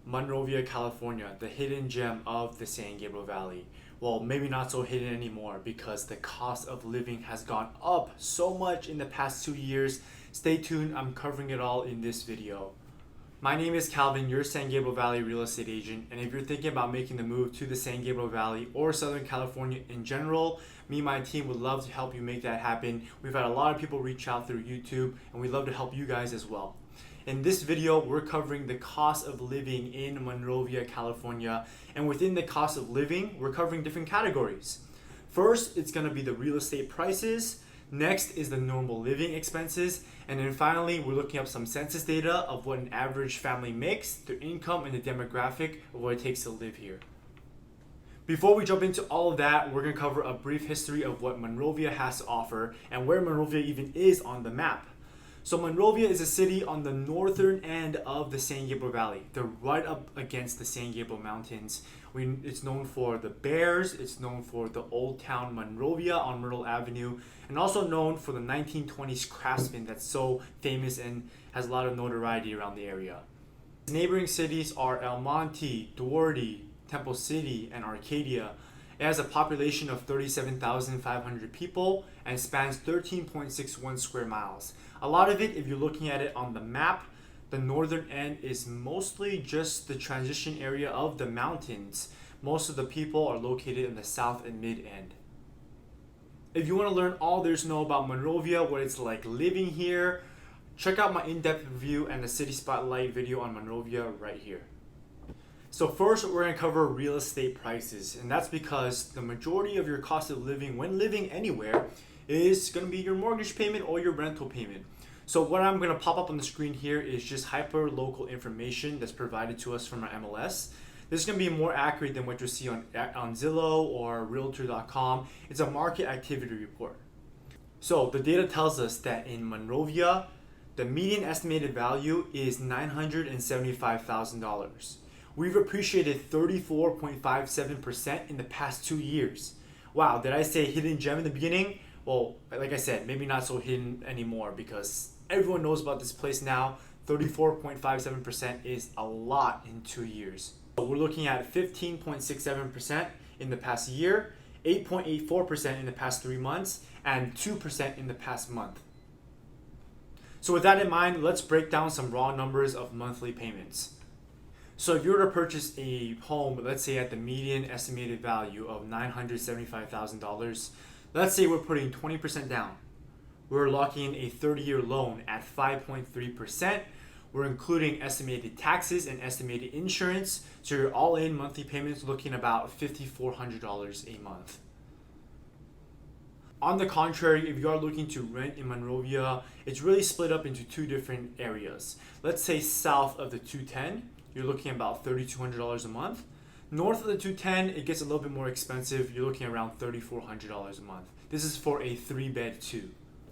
Monrovia, California, the hidden gem of the San Gabriel Valley. Well, maybe not so hidden anymore because the cost of living has gone up so much in the past 2 years. Stay tuned, I'm covering it all in this video. My name is Calvin, your San Gabriel Valley real estate agent, and if you're thinking about making the move to the San Gabriel Valley or Southern California in general, me and my team would love to help you make that happen. We've had a lot of people reach out through YouTube, and we'd love to help you guys as well. In this video, we're covering the cost of living in Monrovia, California, and within the cost of living, we're covering different categories. First, it's going to be the real estate prices. Next is the normal living expenses. And then finally, we're looking up some census data of what an average family makes, their income, and the demographic of what it takes to live here. Before we jump into all of that, we're going to cover a brief history of what Monrovia has to offer and where Monrovia even is on the map. So Monrovia is a city on the northern end of the San Gabriel Valley. They're right up against the San Gabriel Mountains. It's known for the bears, it's known for the old town Monrovia on Myrtle Avenue, and also known for the 1920s Craftsman that's so famous and has a lot of notoriety around the area. Neighboring cities are El Monte, Duarte, Temple City, and Arcadia. It has a population of 37,500 people and spans 13.61 square miles. A lot of it, if you're looking at it on the map, the northern end is mostly just the transition area of the mountains. Most of the people are located in the south and mid end. If you want to learn all there's to know about Monrovia, what it's like living here, check out my in-depth review and the city spotlight video on Monrovia right here. So first, we're going to cover real estate prices, and that's because the majority of your cost of living when living anywhere is going to be your mortgage payment or your rental payment. So what I'm going to pop up on the screen here is just hyper local information that's provided to us from our MLS. This is going to be more accurate than what you see on Zillow or Realtor.com. It's a market activity report. So the data tells us that in Monrovia, the median estimated value is $975,000. We've appreciated 34.57% in the past 2 years. Wow, did I say hidden gem in the beginning? Well, like I said, maybe not so hidden anymore because everyone knows about this place now. 34.57% is a lot in 2 years. So we're looking at 15.67% in the past year, 8.84% in the past 3 months, and 2% in the past month. So with that in mind, let's break down some raw numbers of monthly payments. So if you were to purchase a home, let's say at the median estimated value of $975,000, let's say we're putting 20% down. We're locking in a 30-year loan at 5.3%. We're including estimated taxes and estimated insurance. So your all-in monthly payments looking about $5,400 a month. On the contrary, if you are looking to rent in Monrovia, it's really split up into two different areas. Let's say south of the 210, you're looking at about $3,200 a month. North of the 210, it gets a little bit more expensive. You're looking around $3,400 a month. This is for a 3-bed 2.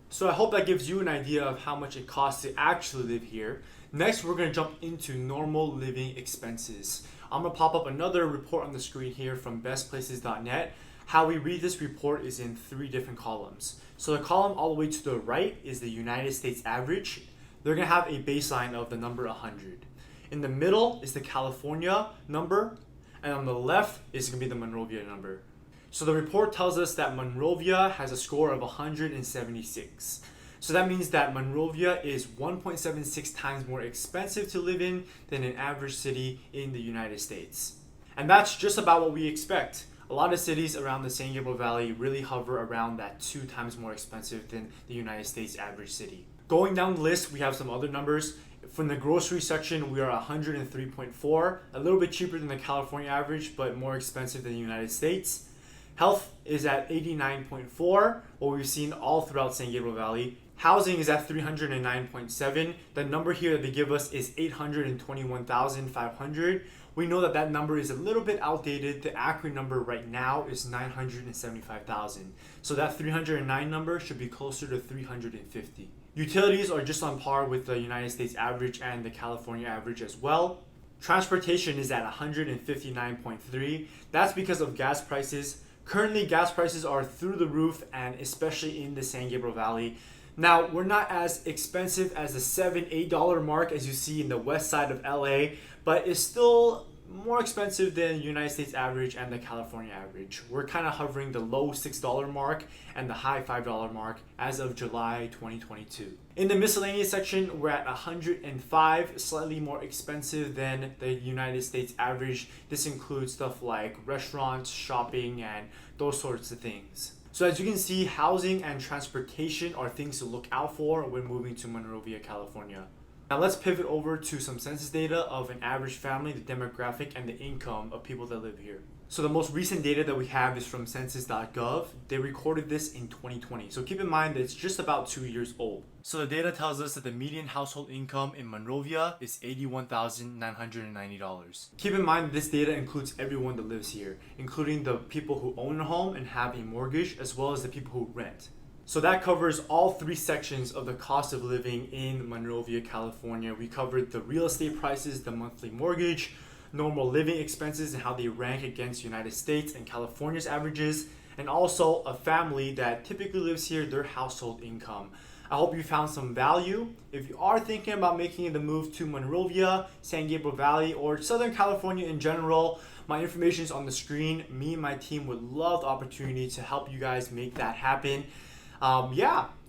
So I hope that gives you an idea of how much it costs to actually live here. Next, we're going to jump into normal living expenses. I'm going to pop up another report on the screen here from bestplaces.net. How we read this report is in 3 different columns. So the column all the way to the right is the United States average. They're going to have a baseline of the number 100. In the middle is the California number, and on the left is going to be the Monrovia number. So the report tells us that Monrovia has a score of 176. So that means that Monrovia is 1.76 times more expensive to live in than an average city in the United States. And that's just about what we expect. A lot of cities around the San Gabriel Valley really hover around that 2 times more expensive than the United States average city. Going down the list, we have some other numbers. From the grocery section, we are 103.4, a little bit cheaper than the California average, but more expensive than the United States. Health is at 89.4, what we've seen all throughout San Gabriel Valley. Housing is at 309.7. The number here that they give us is 821,500. We know that that number is a little bit outdated. The accurate number right now is 975,000. So that 309 number should be closer to 350. Utilities are just on par with the United States average and the California average as well. Transportation is at 159.3. That's because of gas prices. Currently, gas prices are through the roof, and especially in the San Gabriel Valley. Now, we're not as expensive as the $7-8 mark as you see in the west side of LA, but it's still more expensive than the United States average and the California average. We're kind of hovering the low $6 mark and the high $5 mark as of July 2022. In the miscellaneous section, we're at 105, slightly more expensive than the United States average. This includes stuff like restaurants, shopping, and those sorts of things. So as you can see, housing and transportation are things to look out for when moving to Monrovia, California. Now let's pivot over to some census data of an average family, the demographic, and the income of people that live here. So the most recent data that we have is from census.gov. They recorded this in 2020. So keep in mind that it's just about 2 years old. So the data tells us that the median household income in Monrovia is $81,990. Keep in mind this data includes everyone that lives here, including the people who own a home and have a mortgage, as well as the people who rent. So that covers all 3 sections of the cost of living in Monrovia, California. We covered the real estate prices, the monthly mortgage, normal living expenses and how they rank against United States and California's averages, and also a family that typically lives here, their household income. I hope you found some value. If you are thinking about making the move to Monrovia, San Gabriel Valley, or Southern California in general, my information is on the screen. Me and my team would love the opportunity to help you guys make that happen.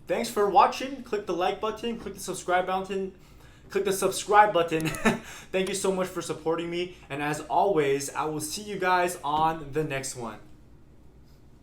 Thanks for watching. Click the like button, click the subscribe button. Thank you so much for supporting me. And as always, I will see you guys on the next one.